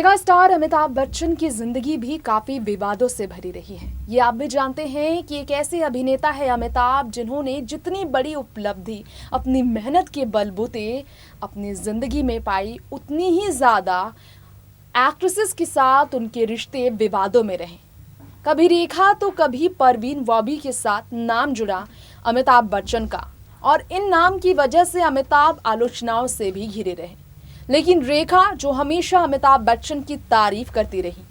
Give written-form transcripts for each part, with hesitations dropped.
Mega star Amitabh Bachchan की जिंदगी भी काफी विवादों से भरी रही है। ये आप भी जानते हैं कि एक ऐसे अभिनेता है अमिताभ जिन्होंने जितनी बड़ी उपलब्धि अपनी मेहनत के बलबूते अपनी जिंदगी में पाई, उतनी ही ज्यादा एक्ट्रेसेस के साथ उनके रिश्ते विवादों में रहे। कभी रेखा तो कभी परवीन बॉबी के साथ नाम जुड़ा अमिताभ बच्चन का, और इन नाम की वजह से अमिताभ आलोचनाओं से भी घिरे रहे। लेकिन रेखा, जो हमेशा अमिताभ बच्चन की तारीफ करती रही,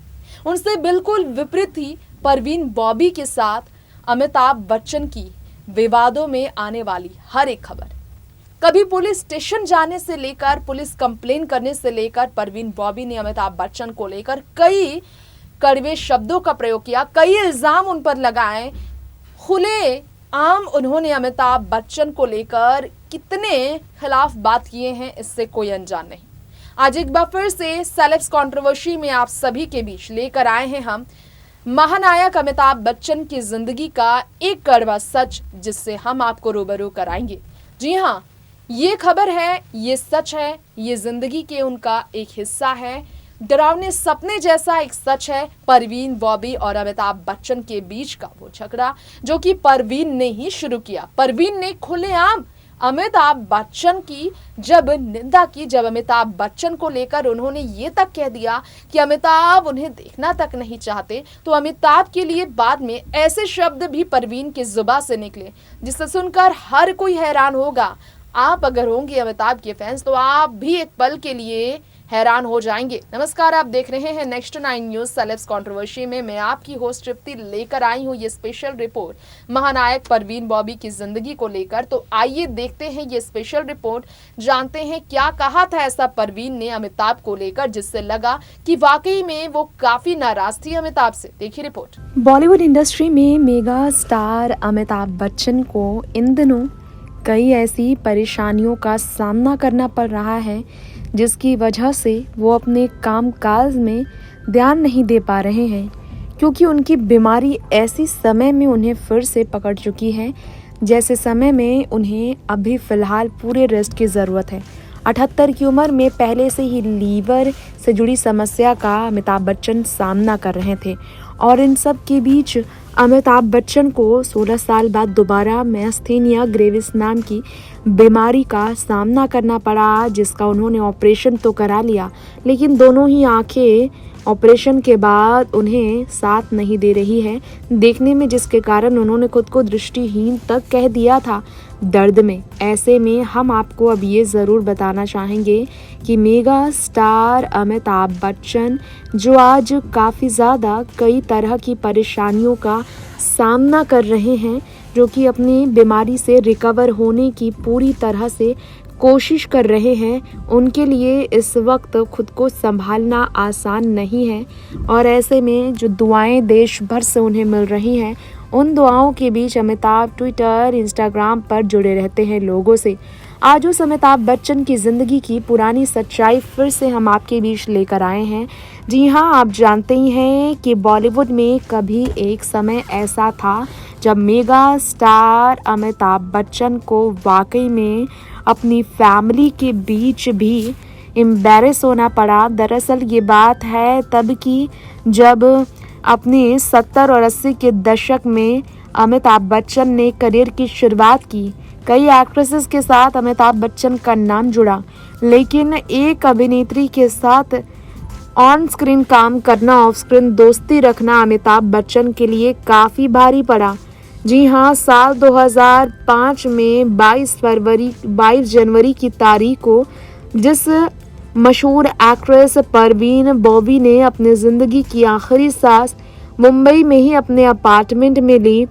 उनसे बिल्कुल विपरीत थी परवीन बॉबी के साथ अमिताभ बच्चन की विवादों में आने वाली हर एक खबर। कभी पुलिस स्टेशन जाने से लेकर पुलिस कंप्लेन करने से लेकर परवीन बॉबी ने अमिताभ बच्चन को लेकर कई कड़वे शब्दों का प्रयोग किया, कई इल्जाम उन पर लगाए। खुले आम उन्होंने अमिताभ बच्चन को लेकर कितने खिलाफ बात किए हैं, इससे कोई अनजान नहीं। आज एक बार फिर से सेलेब्स कंट्रोवर्सी में आप सभी के बीच लेकर आए हैं हम महानायक अमिताभ बच्चन की जिंदगी का एक कड़वा सच, जिससे हम आपको रूबरू कराएंगे। जी हाँ, ये खबर है, ये सच है, ये जिंदगी के उनका एक हिस्सा है। डरावने सपने जैसा एक सच है परवीन बॉबी और अमिताभ बच्चन के बीच का वो झगड़ा, जो कि परवीन ने ही शुरू किया। परवीन ने खुलेआम अमिताभ बच्चन की जब निंदा की, जब अमिताभ बच्चन को लेकर उन्होंने ये तक कह दिया कि अमिताभ उन्हें देखना तक नहीं चाहते, तो अमिताभ के लिए बाद में ऐसे शब्द भी परवीन की जुबान से निकले जिसे सुनकर हर कोई हैरान होगा। आप अगर होंगे अमिताभ के फैंस तो आप भी एक पल के लिए हैरान हो जाएंगे। नमस्कार, आप देख रहे हैं नेक्स्ट 9 न्यूज सेलेब्स कंट्रोवर्सी में। मैं आपकी होस्ट तृप्ति लेकर आई हूं ये स्पेशल रिपोर्ट महानायक परवीन बॉबी की जिंदगी को लेकर। तो आइए देखते हैं ये स्पेशल रिपोर्ट, जानते हैं क्या कहा था ऐसा परवीन ने अमिताभ को लेकर, जिससे लगा कि वाकई में वो काफी नाराज थी अमिताभ से। देखिए रिपोर्ट। बॉलीवुड इंडस्ट्री में मेगा स्टार अमिताभ बच्चन को इन दिनों कई ऐसी परेशानियों का सामना करना पड़ रहा है, जिसकी वजह से वो अपने कामकाज में ध्यान नहीं दे पा रहे हैं, क्योंकि उनकी बीमारी ऐसी समय में उन्हें फिर से पकड़ चुकी है जैसे समय में उन्हें अभी फ़िलहाल पूरे रेस्ट की ज़रूरत है। 78 की उम्र में पहले से ही लीवर से जुड़ी समस्या का अमिताभ बच्चन सामना कर रहे थे, और इन सब के बीच अमिताभ बच्चन को 16 साल बाद दोबारा मैस्थेनिया ग्रेविस नाम की बीमारी का सामना करना पड़ा, जिसका उन्होंने ऑपरेशन तो करा लिया, लेकिन दोनों ही आंखें ऑपरेशन के बाद उन्हें साथ नहीं दे रही है देखने में, जिसके कारण उन्होंने खुद को दृष्टिहीन तक कह दिया था दर्द में। ऐसे में हम आपको अब ये ज़रूर बताना चाहेंगे कि मेगा स्टार अमिताभ बच्चन, जो आज काफ़ी ज़्यादा कई तरह की परेशानियों का सामना कर रहे हैं, जो कि अपनी बीमारी से रिकवर होने की पूरी तरह से कोशिश कर रहे हैं, उनके लिए इस वक्त खुद को संभालना आसान नहीं है। और ऐसे में जो दुआएं देश भर से उन्हें मिल रही हैं, उन दुआओं के बीच अमिताभ ट्विटर, इंस्टाग्राम पर जुड़े रहते हैं लोगों से। आज उस अमिताभ बच्चन की ज़िंदगी की पुरानी सच्चाई फिर से हम आपके बीच लेकर आए हैं। जी हाँ, आप जानते ही हैं कि बॉलीवुड में कभी एक समय ऐसा था जब मेगा स्टार अमिताभ बच्चन को वाकई में अपनी फैमिली के बीच भी एम्बैरेस होना पड़ा। दरअसल ये बात है तब की, जब अपने 70 और 80 के दशक में अमिताभ बच्चन ने करियर की शुरुआत की। कई एक्ट्रेसेस के साथ अमिताभ बच्चन का नाम जुड़ा, लेकिन एक अभिनेत्री के साथ ऑन स्क्रीन काम करना, ऑफ स्क्रीन दोस्ती रखना अमिताभ बच्चन के लिए काफ़ी भारी पड़ा। जी हाँ, साल 2005 में 22 जनवरी की तारीख को जिस मशहूर एक्ट्रेस परवीन बॉबी ने अपनी ज़िंदगी की आखिरी सांस मुंबई में ही अपने अपार्टमेंट में ली,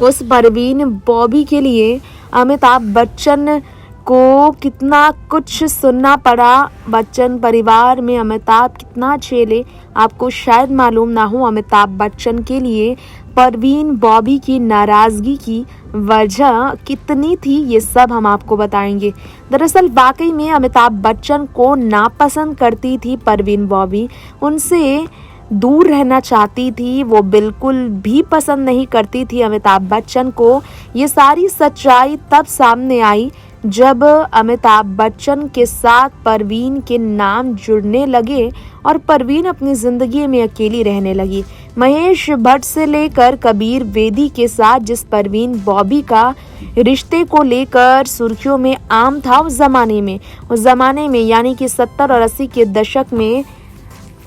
उस परवीन बॉबी के लिए अमिताभ बच्चन को कितना कुछ सुनना पड़ा। बच्चन परिवार में अमिताभ कितना झेले, आपको शायद मालूम ना हो। अमिताभ बच्चन के लिए परवीन बॉबी की नाराज़गी की वजह कितनी थी, ये सब हम आपको बताएंगे। दरअसल वाकई में अमिताभ बच्चन को नापसंद करती थी परवीन बॉबी, उनसे दूर रहना चाहती थी, वो बिल्कुल भी पसंद नहीं करती थी अमिताभ बच्चन को। ये सारी सच्चाई तब सामने आई जब अमिताभ बच्चन के साथ परवीन के नाम जुड़ने लगे और परवीन अपनी जिंदगी में अकेली रहने लगी। महेश भट्ट से लेकर कबीर बेदी के साथ जिस परवीन बॉबी का रिश्ते को लेकर सुर्खियों में आम था उस जमाने में यानी कि 70 और 80 के दशक में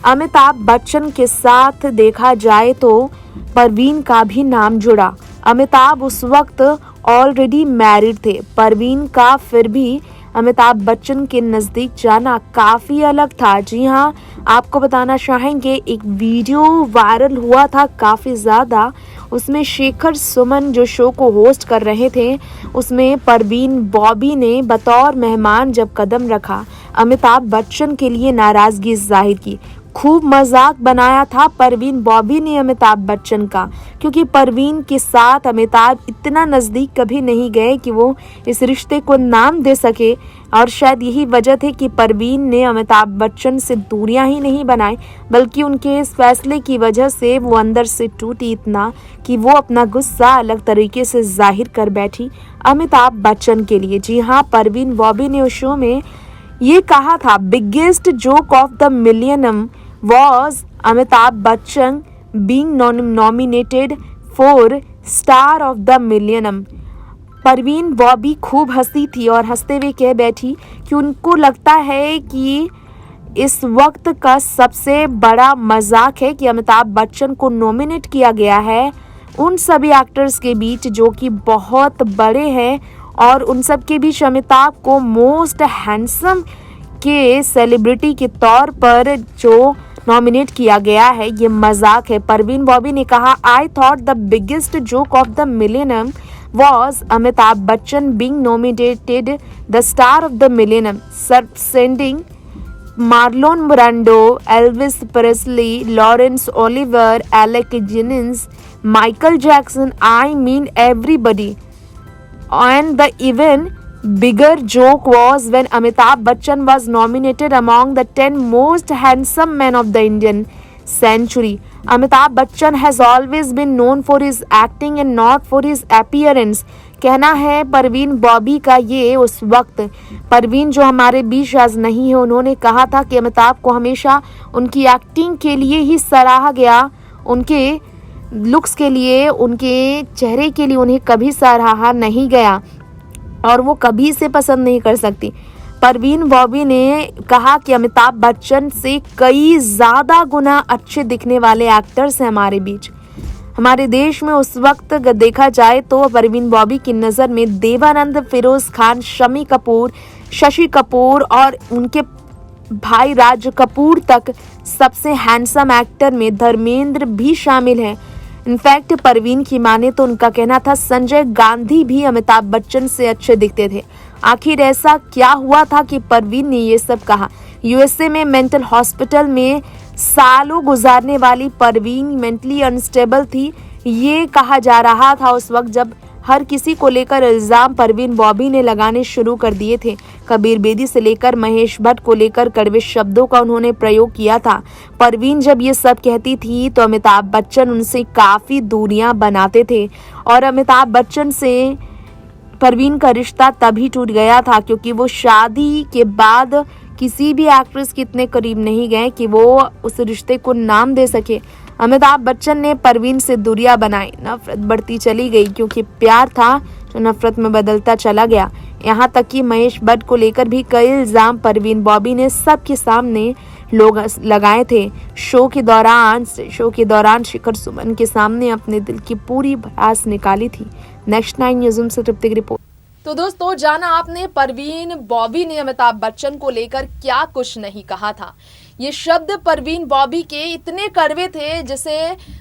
अमिताभ बच्चन के साथ देखा जाए तो परवीन का भी नाम जुड़ा। अमिताभ उस वक्त ऑलरेडी मैरिड थे। परवीन का फिर भी अमिताभ बच्चन के नज़दीक जाना काफ़ी अलग था। जी हाँ, आपको बताना चाहेंगे एक वीडियो वायरल हुआ था काफ़ी ज़्यादा। उसमें शेखर सुमन जो शो को होस्ट कर रहे थे, उसमें परवीन बॉबी ने बतौर मेहमान जब कदम रखा, अमिताभ बच्चन के लिए नाराज़गी जाहिर की। खूब मजाक बनाया था परवीन बॉबी ने अमिताभ बच्चन का, क्योंकि परवीन के साथ अमिताभ इतना नज़दीक कभी नहीं गए कि वो इस रिश्ते को नाम दे सके। और शायद यही वजह थी कि परवीन ने अमिताभ बच्चन से दूरियां ही नहीं बनाई, बल्कि उनके इस फैसले की वजह से वो अंदर से टूटी इतना कि वो अपना गुस्सा अलग तरीके से जाहिर कर बैठी अमिताभ बच्चन के लिए। जी हाँ, परवीन बॉबी ने उस शो में ये कहा था, biggest joke of the millennium was Amitabh Bachchan being nominated for star of the millennium. Parveen Babi खूब हंसी थी और हंसते हुए कह बैठी कि उनको लगता है कि इस वक्त का सबसे बड़ा मजाक है कि अमिताभ बच्चन को नॉमिनेट किया गया है उन सभी एक्टर्स के बीच जो कि बहुत बड़े हैं, और उन सब के बीच अमिताभ को मोस्ट हैंडसम के सेलिब्रिटी के तौर पर जो नॉमिनेट किया गया है, ये मजाक है। परवीन बॉबी ने कहा, I thought the biggest joke of the millennium was Amitabh Bachchan being nominated the star of the millennium, superseding Marlon Brando, Elvis Presley, Laurence Olivier, Alec Guinness, Michael Jackson, I mean everybody. And the even bigger joke was when Amitabh Bachchan was nominated among the 10 most handsome men of the Indian century. Amitabh Bachchan has always been known for his acting and not for his appearance. कहना है परवीन बॉबी का ये उस वक्त। परवीन जो हमारे बीच आज नहीं है, उन्होंने कहा था कि अमिताभ को हमेशा उनकी एक्टिंग के लिए ही सराहा गया, उनके लुक्स के लिए, उनके चेहरे के लिए उन्हें कभी सराहा नहीं गया और वो कभी से पसंद नहीं कर सकती। परवीन बॉबी ने कहा कि अमिताभ बच्चन से कई ज़्यादा गुना अच्छे दिखने वाले एक्टर्स हैं हमारे बीच। हमारे देश में उस वक्त अगर देखा जाए तो परवीन बॉबी की नज़र में देवानंद, फिरोज़ खान, शम्मी कपूर, शशि कपूर और उनके भाई राज कपूर तक सबसे हैंडसम एक्टर में धर्मेंद्र भी शामिल हैं। इनफैक्ट परवीन की माने तो उनका कहना था संजय गांधी भी अमिताभ बच्चन से अच्छे दिखते थे। आखिर ऐसा क्या हुआ था कि परवीन ने ये सब कहा? यूएसए में मेंटल हॉस्पिटल में सालों गुजारने वाली परवीन मेंटली अनस्टेबल थी, ये कहा जा रहा था उस वक्त जब हर किसी को लेकर इल्ज़ाम परवीन बॉबी ने लगाने शुरू कर दिए थे। कबीर बेदी से लेकर महेश भट्ट को लेकर कड़वे शब्दों का उन्होंने प्रयोग किया था। परवीन जब ये सब कहती थी तो अमिताभ बच्चन उनसे काफ़ी दूरियां बनाते थे और अमिताभ बच्चन से परवीन का रिश्ता तभी टूट गया था क्योंकि वो शादी के बाद किसी भी एक्ट्रेस के इतने करीब नहीं गए कि वो उस रिश्ते को नाम दे सके। अमिताभ बच्चन ने परवीन से दूरियां बनाई, नफरत बढ़ती चली गई क्योंकि प्यार था जो नफरत में बदलता चला गया। यहाँ तक कि महेश भट्ट को लेकर भी कई इल्ज़ाम परवीन बॉबी ने सबके सामने लोग लगाए थे। शो के दौरान शेखर सुमन के सामने अपने दिल की पूरी भड़ास निकाली थी। नेक्स्ट 9 न्यूज़ से तृप्ति की रिपोर्ट। तो दोस्तों, जाना आपने परवीन बॉबी ने अमिताभ बच्चन को लेकर क्या कुछ नहीं कहा था। ये शब्द परवीन बॉबी के इतने कड़वे थे जिसे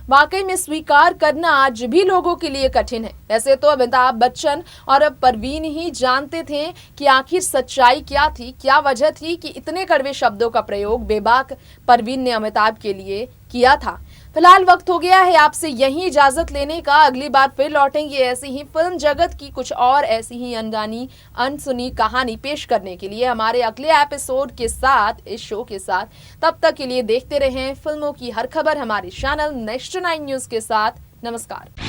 वाकई में स्वीकार करना आज भी लोगों के लिए कठिन है। वैसे तो अमिताभ बच्चन और परवीन ही जानते थे कि आखिर सच्चाई क्या थी, क्या वजह थी कि इतने कड़वे शब्दों का प्रयोग बेबाक परवीन ने अमिताभ के लिए किया था। फिलहाल वक्त हो गया है आपसे यहीं इजाजत लेने का। अगली बार फिर लौटेंगे ऐसी ही फिल्म जगत की कुछ और ऐसी ही अनजानी अनसुनी कहानी पेश करने के लिए हमारे अगले एपिसोड के साथ, इस शो के साथ। तब तक के लिए देखते रहें फिल्मों की हर खबर हमारे चैनल नेक्स्ट 9 न्यूज़ के साथ। नमस्कार।